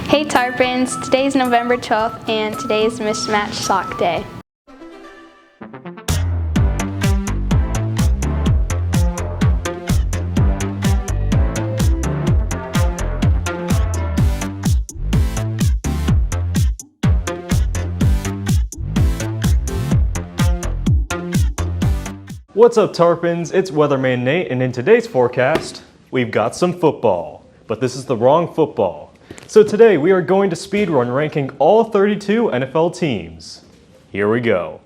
Hey Tarpons, today's November 12th and today's Mismatch Sock Day. What's up Tarpons, it's Weatherman Nate, and in today's forecast, we've got some football. But this is the wrong football. So today we are going to speedrun ranking all 32 NFL teams. Here we go.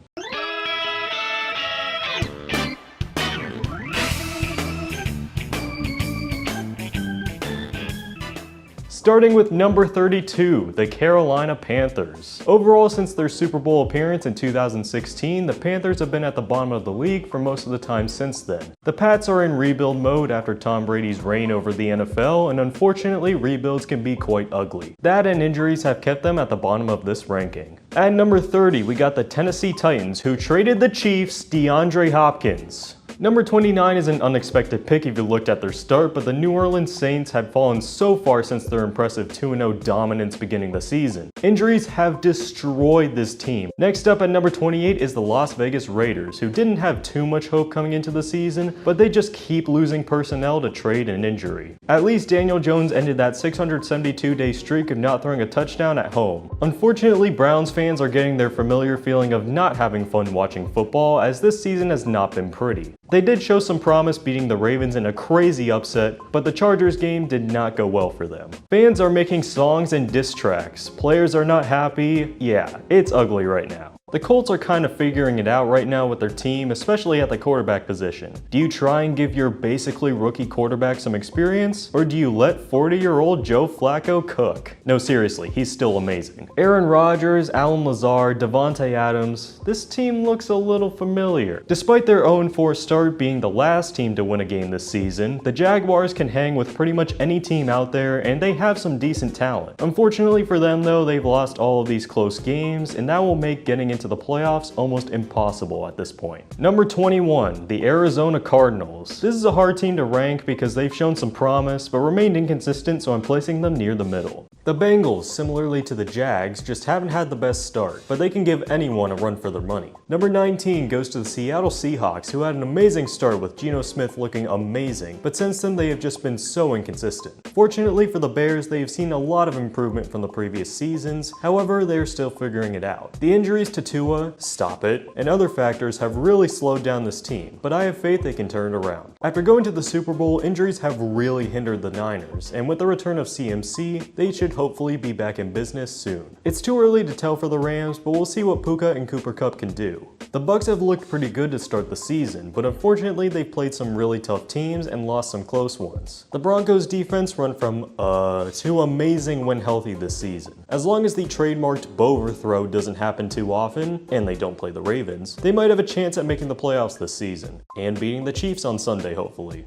Starting with number 32, the Carolina Panthers. Overall, since their Super Bowl appearance in 2016, the Panthers have been at the bottom of the league for most of the time since then. The Pats are in rebuild mode after Tom Brady's reign over the NFL, and unfortunately, rebuilds can be quite ugly. That and injuries have kept them at the bottom of this ranking. At number 30, we got the Tennessee Titans, who traded the Chiefs' DeAndre Hopkins. Number 29 is an unexpected pick if you looked at their start, but the New Orleans Saints have fallen so far since their impressive 2-0 dominance beginning the season. Injuries have destroyed this team. Next up at number 28 is the Las Vegas Raiders, who didn't have too much hope coming into the season, but they just keep losing personnel to trade and injury. At least Daniel Jones ended that 672-day streak of not throwing a touchdown at home. Unfortunately, Browns fans are getting their familiar feeling of not having fun watching football, as this season has not been pretty. They did show some promise beating the Ravens in a crazy upset, but the Chargers game did not go well for them. Fans are making songs and diss tracks. Players are not happy. Yeah, it's ugly right now. The Colts are kind of figuring it out right now with their team, especially at the quarterback position. Do you try and give your basically rookie quarterback some experience, or do you let 40-year-old Joe Flacco cook? No, seriously, he's still amazing. Aaron Rodgers, Allen Lazard, Devontae Adams, this team looks a little familiar. Despite their 0-4 start being the last team to win a game this season, the Jaguars can hang with pretty much any team out there, and they have some decent talent. Unfortunately for them though, they've lost all of these close games, and that will make getting into the playoffs almost impossible at this point. Number 21, the Arizona Cardinals. This is a hard team to rank because they've shown some promise but remained inconsistent, so I'm placing them near the middle. The Bengals, similarly to the Jags, just haven't had the best start, but they can give anyone a run for their money. Number 19 goes to the Seattle Seahawks, who had an amazing start with Geno Smith looking amazing, but since then they have just been so inconsistent. Fortunately for the Bears, they have seen a lot of improvement from the previous seasons, however they are still figuring it out. The injuries to Tua, stop it, and other factors have really slowed down this team, but I have faith they can turn it around. After going to the Super Bowl, injuries have really hindered the Niners, and with the return of CMC, they should hopefully be back in business soon. It's too early to tell for the Rams, but we'll see what Puka and Cooper Kupp can do. The Bucks have looked pretty good to start the season, but unfortunately they've played some really tough teams and lost some close ones. The Broncos defense run from to amazing when healthy this season. As long as the trademarked overthrow doesn't happen too often, and they don't play the Ravens, they might have a chance at making the playoffs this season, and beating the Chiefs on Sunday hopefully.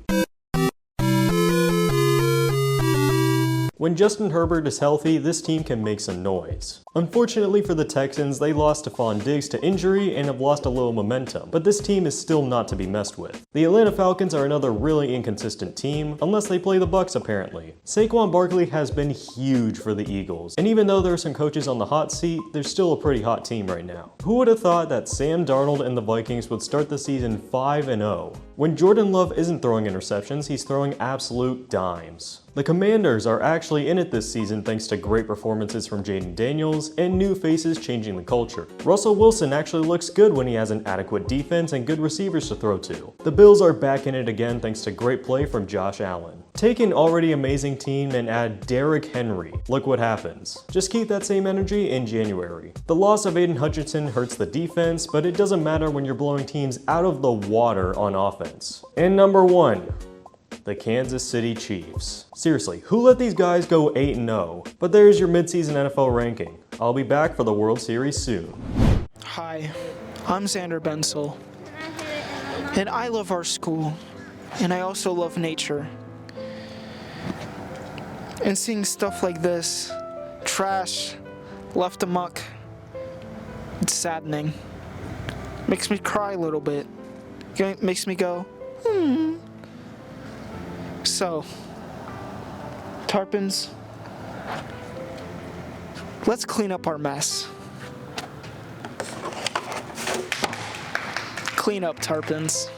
When Justin Herbert is healthy, this team can make some noise. Unfortunately for the Texans, they lost Stephon Diggs to injury and have lost a little momentum, but this team is still not to be messed with. The Atlanta Falcons are another really inconsistent team, unless they play the Bucks apparently. Saquon Barkley has been huge for the Eagles, and even though there are some coaches on the hot seat, they're still a pretty hot team right now. Who would have thought that Sam Darnold and the Vikings would start the season 5-0? When Jordan Love isn't throwing interceptions, he's throwing absolute dimes. The Commanders are actually in it this season thanks to great performances from Jaden Daniels and new faces changing the culture. Russell Wilson actually looks good when he has an adequate defense and good receivers to throw to. The Bills are back in it again thanks to great play from Josh Allen. Take an already amazing team and add Derrick Henry. Look what happens. Just keep that same energy in January. The loss of Aiden Hutchinson hurts the defense, but it doesn't matter when you're blowing teams out of the water on offense. And number 1. The Kansas City Chiefs. Seriously, who let these guys go 8-0? But there's your midseason NFL ranking. I'll be back for the World Series soon. Hi, I'm Xander Bensel, and I love our school, and I also love nature. And seeing stuff like this, trash, left amok, it's saddening. Makes me cry a little bit. Makes me go, So, Tarpons, Let's clean up our mess. Clean up, Tarpons.